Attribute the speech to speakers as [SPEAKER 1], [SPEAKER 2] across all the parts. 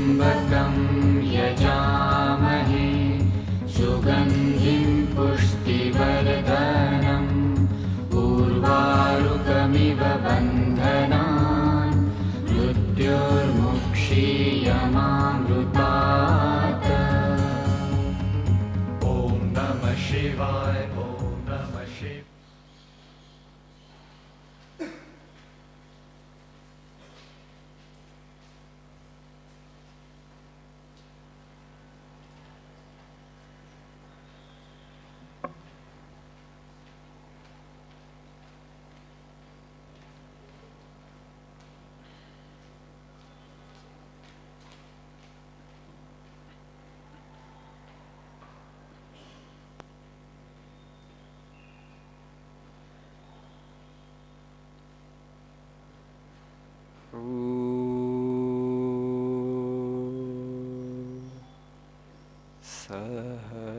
[SPEAKER 1] त्र्यम्बकं यजामहे सुगन्धिं पुष्टिवर्धनम् उर्वारुकमिव बन्धनान् मृत्युर्मुक्षीयमामृतात्। ॐ नमः शिवाय। ॐ नमः शिवाय।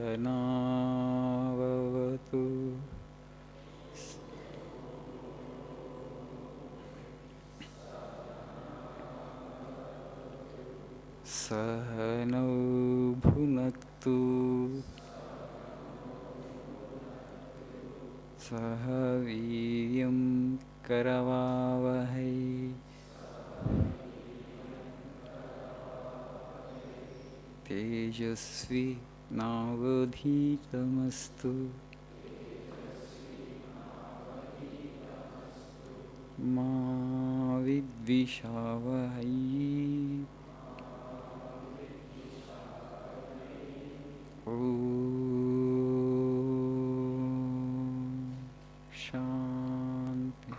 [SPEAKER 2] सहनावतु सहनौ भुनक्तु सह वीर्यं करवावहै तेजस्वी नावधीतमस्तु मा विद्विषावहै। ॐ शान्ति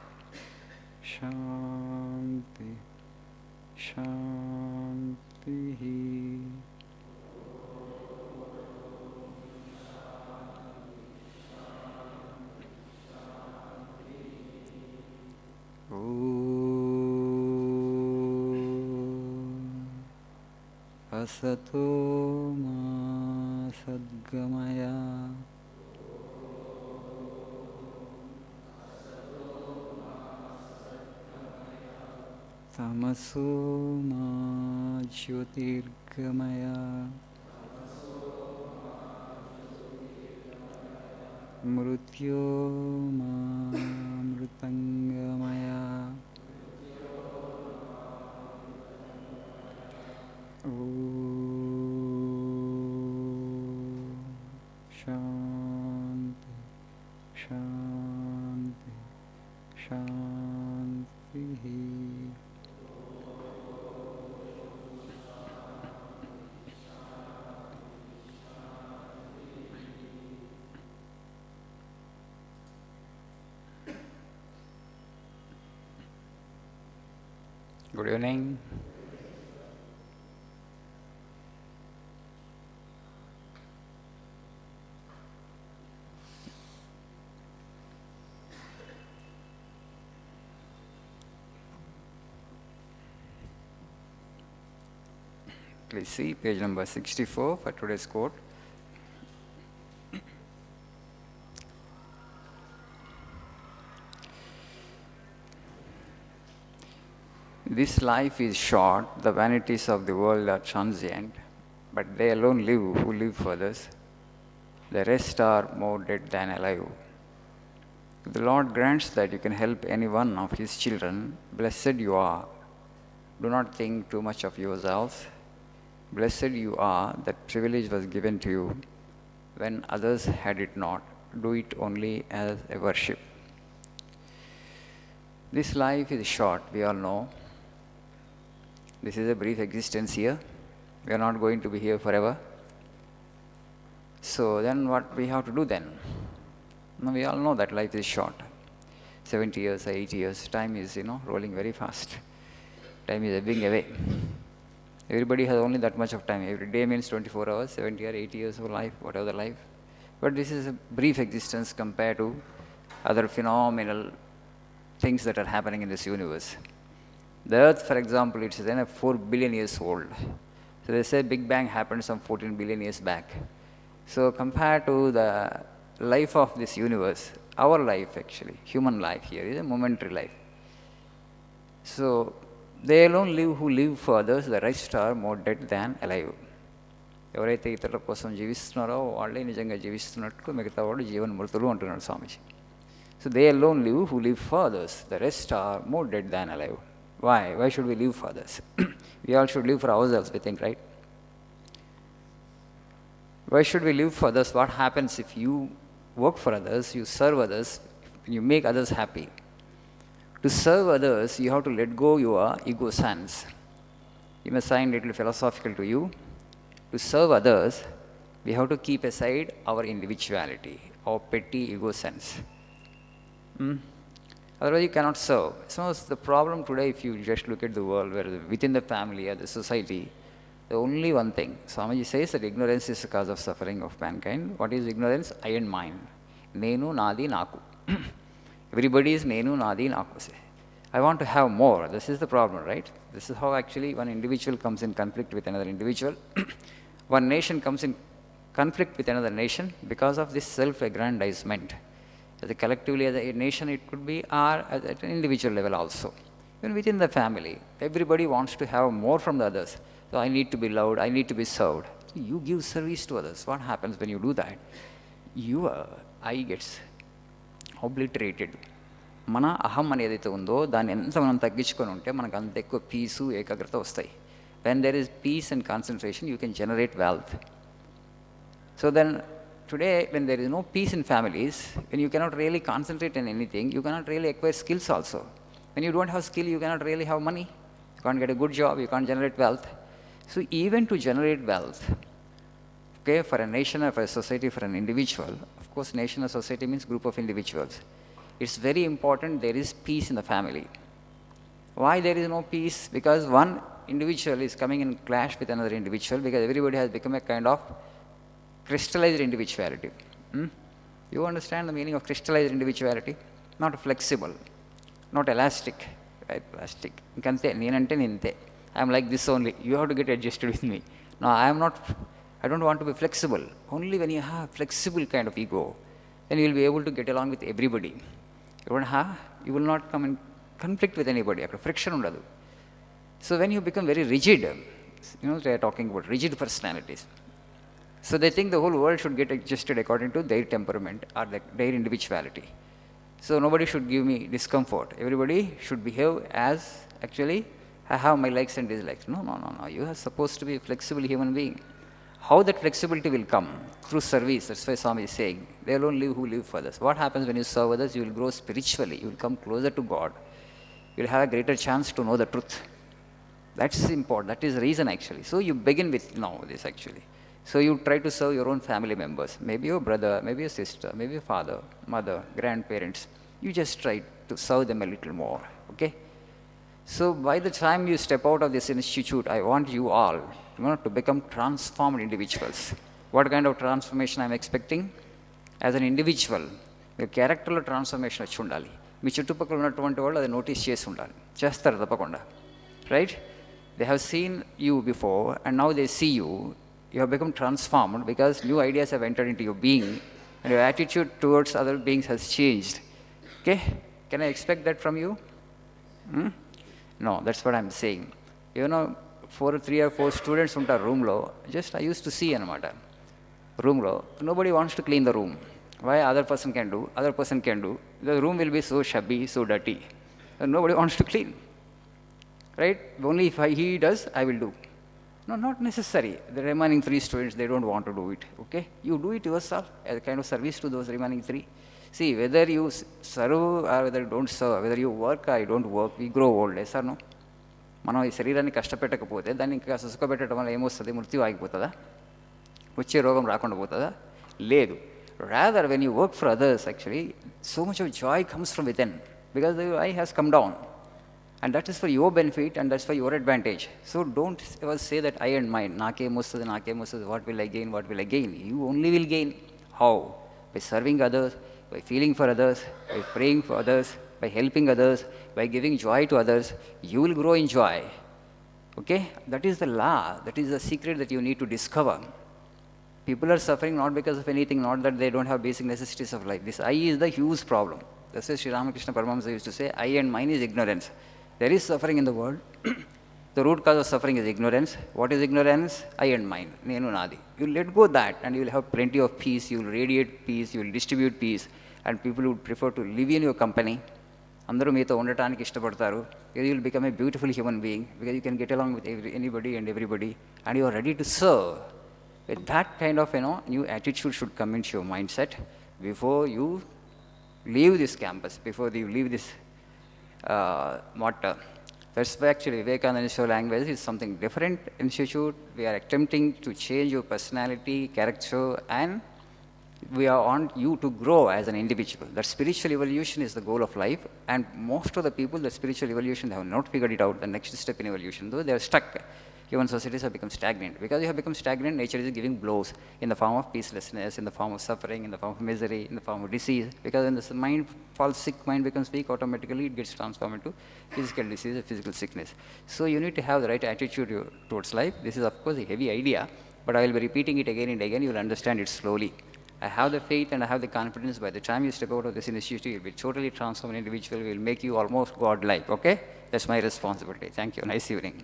[SPEAKER 2] शान्ति शान्तिः। असतो मा सद्गमय तमसो मा ज्योतिर्गमय मृत्यो मा मृतङ्गमय। ॐ शान्ति शान्ति शान्तिः। Good evening. Please see page number 64 for today's quote. This life is short, the vanities of the world are transient, but they alone live who live for others. The rest are more dead than alive. If the Lord grants that you can help any one of His children, blessed you are. Do not think too much of yourselves. Blessed you are that privilege was given to you when others had it not. Do it only as a worship. This life is short, we all know. This is a brief existence here. We are not going to be here forever. So then what we have to do then? Now we all know that life is short. 70 years, 80 years, time is, rolling very fast. Time is ebbing away. Everybody has only that much of time. Every day means 24 hours, 70 or 80 years of life, whatever the life. But this is a brief existence compared to other phenomenal things that are happening in this universe. The Earth, for example, it's then 4 billion years old. So they say Big Bang happened some 14 billion years back. So compared to the life of this universe, our life actually, human life here is a momentary life. So They alone live who live for others, the rest are more dead than alive. ఎవరైతే ఇతరుల కోసం జీవిస్తున్నారో వాళ్ళే నిజంగా జీవిస్తున్నట్టు మిగతా వాళ్ళు జీవన్మృతులు అంటున్నాడు Swamiji. So they alone live who live for others, the rest are more dead than alive. Why? Why should we live for others? We all should live for ourselves, we think, right? Why should we live for others? What happens if you work for others, you serve others, you make others happy? To serve others, you have to let go your ego sense. You may sound a little philosophical to you. To serve others, we have to keep aside our individuality, our petty ego sense. Otherwise, you cannot serve. So, the problem today, if you just look at the world, where within the family or the society, the only one thing, Swamiji says that ignorance is the cause of suffering of mankind. What is ignorance? I and mine. Nenu, nadi, naku. Everybody is nenu, nadi, naku. I want to have more. This is the problem, right? This is how actually one individual comes in conflict with another individual. One nation comes in conflict with another nation because of this self-aggrandizement. As a collectively, as a nation, it could be, or at an individual level also. Even within the family, everybody wants to have more from the others. So I need to be loved, I need to be served. You give service to others. What happens when you do that? Your I gets obliterated. మన అహం అని ఏదైతే ఉందో దాన్ని ఎంత మనం తగ్గించుకొని ఉంటే మనకు అంత ఎక్కువ పీసు ఏకాగ్రత వస్తాయి. When there is peace and concentration you can generate wealth. So then today, when there is no peace in families, when you cannot really concentrate on anything, you cannot really acquire skills also. When you don't have skill, you cannot really have money. You can't get a good job, you can't generate wealth. So even to generate wealth, okay, for a nation or for a society, for an individual, of course nation or society means group of individuals, it's very important there is peace in the family. Why there is no peace? Because one individual is coming in clash with another individual, because everybody has become a kind of crystallized individuality. You understand the meaning of crystallized individuality? Not flexible, not elastic, right? Plastic. Inkante, neenante ninte. I am like this only. You have to get adjusted with me. No, I don't want to be flexible. Only when you have flexible kind of ego, then you will be able to get along with everybody. You will not come in conflict with anybody. Friction undadu. So when you become very rigid, they are talking about rigid personalities. So they think the whole world should get adjusted according to their temperament or their individuality. So nobody should give me discomfort. Everybody should behave as actually I have my likes and dislikes. No. You are supposed to be a flexible human being. How that flexibility will come? Through service. That's why Swami is saying, they alone live who live for others. What happens when you serve others? You will grow spiritually. You will come closer to God. You will have a greater chance to know the truth. That's important. That is the reason actually. So you begin with this actually. So you try to serve your own family members, maybe your brother, maybe your sister, maybe your father, mother, grandparents. You just try to serve them a little more, okay? So by the time you step out of this institute, I want you all to become transformed individuals. What kind of transformation I'm expecting? As an individual, your character transformation వచ్చి ఉండాలి. మీ చుట్టుపక్కల ఉన్నటువంటి వాళ్ళు అది notice చేసి ఉండాలి. చేస్తారు తప్పకుండా, right? They have seen you before and now they see you. You have become transformed because new ideas have entered into your being and your attitude towards other beings has changed. Okay? Can I expect that from you? No, that's what I'm saying. 3 or 4 students in a room, just I used to see anamata. Room, nobody wants to clean the room. Why? Other person can do. The room will be so shabby, so dirty. And nobody wants to clean. Right? Only if he does, I will do. No, not necessary. The remaining 3 students, they don't want to do it. Okay? You do it yourself as a kind of service to those remaining 3. See, whether you serve or whether you don't serve, whether you work or you don't work, we grow old, yes or no? మనం ఈ శరీరాన్ని కష్టపెట్టకపోతే దాన్ని ఇంకా సుఖపెట్టడం వల్ల ఏమొస్తుంది? మృత్యు ఆగిపోతుందా? వచ్చే రోగం రాకుండా పోతుందా? లేదు. Rather, when you work for others, actually, so much of joy comes from within because the eye has come down. And that is for your benefit and that's for your advantage. So don't ever say that I and mine, nakem mustadi, what will I gain? You only will gain. How? By serving others, by feeling for others, by praying for others, by helping others, by giving joy to others. You will grow in joy. Okay? That is the law. That is the secret that you need to discover. People are suffering not because of anything, not that they don't have basic necessities of life. This I is the huge problem. That's why Sri Ramakrishna Paramahamsa used to say, I and mine is ignorance. There is suffering in the world. The root cause of suffering is ignorance. What is ignorance? I and mine. Nenu nadi. You let go that and you will have plenty of peace. You will radiate peace. You will distribute peace. And people would prefer to live in your company. అందరూ మీతో ఉండటానికి ఇష్టపడతారు. You will become a beautiful human being because you can get along with anybody and everybody and you are ready to serve. With that kind of new attitude should come into your mindset before you leave this campus, before you leave this matter. That's why actually Vivekananda Institute of Language is something different institute. We are attempting to change your personality, character, and we want you to grow as an individual. That spiritual evolution is the goal of life, and most of the people, the spiritual evolution, they have not figured it out, the next step in evolution, though they are stuck. Human societies have become stagnant. Because you have become stagnant, nature is giving blows in the form of peacelessness, in the form of suffering, in the form of misery, in the form of disease. Because when the mind falls sick, mind becomes weak, automatically it gets transformed into physical disease, physical sickness. So you need to have the right attitude towards life. This is of course a heavy idea, but I will be repeating it again and again. You will understand it slowly. I have the faith and I have the confidence by the time you step out of this institute, you will be totally transformed individual, will make you almost God-like, okay? That's my responsibility. Thank you. Nice evening.